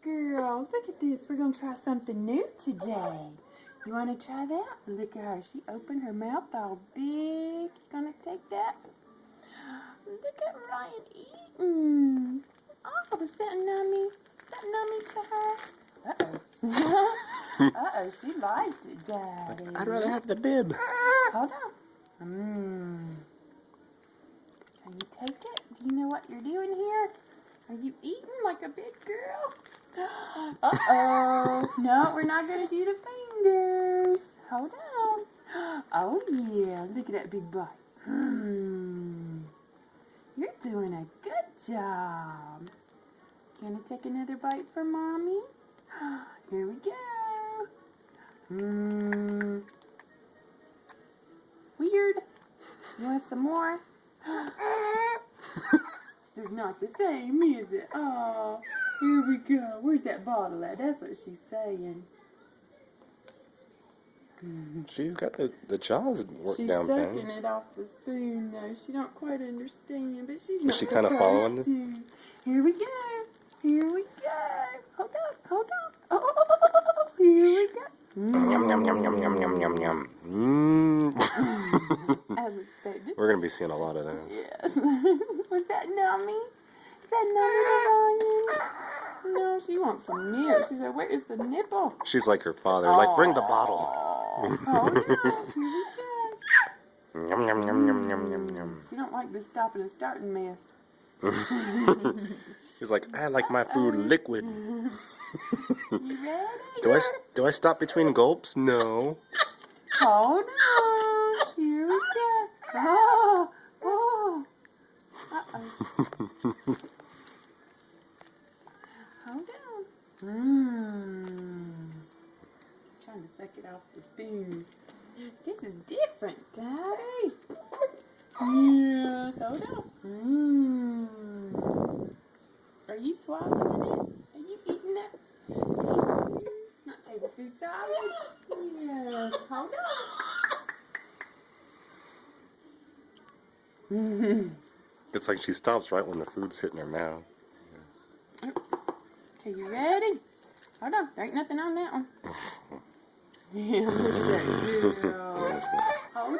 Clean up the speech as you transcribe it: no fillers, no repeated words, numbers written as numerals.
girl. Look at this. We're going to try something new today. You want to try that? Look at her. She opened her mouth all big. You going to take that? Look at Ryan eating. Oh, was that nummy? Is that nummy to her? Uh-oh. Uh-oh, she liked it, Daddy. I'd rather have the bib. Hold on. Can you take it? Do you know what you're doing here? Are you eating like a big girl? Uh-oh. No, we're not going to do the fingers. Hold on. Oh, yeah. Look at that big bite. You're doing a good job. Gonna take another bite for Mommy? Here we go. Weird. You want some more? This is not the same, is it? Oh, here we go. Where's that bottle at? That's what she's saying. She's got the jaws worked She's down, sucking Penny. it off the spoon, though. She don't quite understand, but she's not Is she kind of supposed following it? to. Here we go. Here we go. Hold on. Hold on. Oh, here we go. Yum, yum, yum, yum, yum, yum, yum, yum. As expected. We're going to be seeing a lot of those. Yes. Was that nummy? Is that nummy, Ryan? No, she wants some milk. She said, where is the nipple? She's like her father. Like, bring the bottle. Oh, no. Here we go. Yum, yum, yum, yum, yum, yum, yum. She don't like this stopping and starting mess. He's like, I like my food liquid. You ready? Do I stop between gulps? No. Hold on. Here we go. Oh, oh. Uh-oh. Hold on. Trying to suck it off the spoon. This is different, Daddy. Yes, hold on. Are you swallowing it? Are you eating that? Not table food salad. Yes, hold on. It's like she stops right when the food's hitting her mouth. Okay, you ready? Hold on, there ain't nothing on that one. Yeah, look at that girl. Hold on.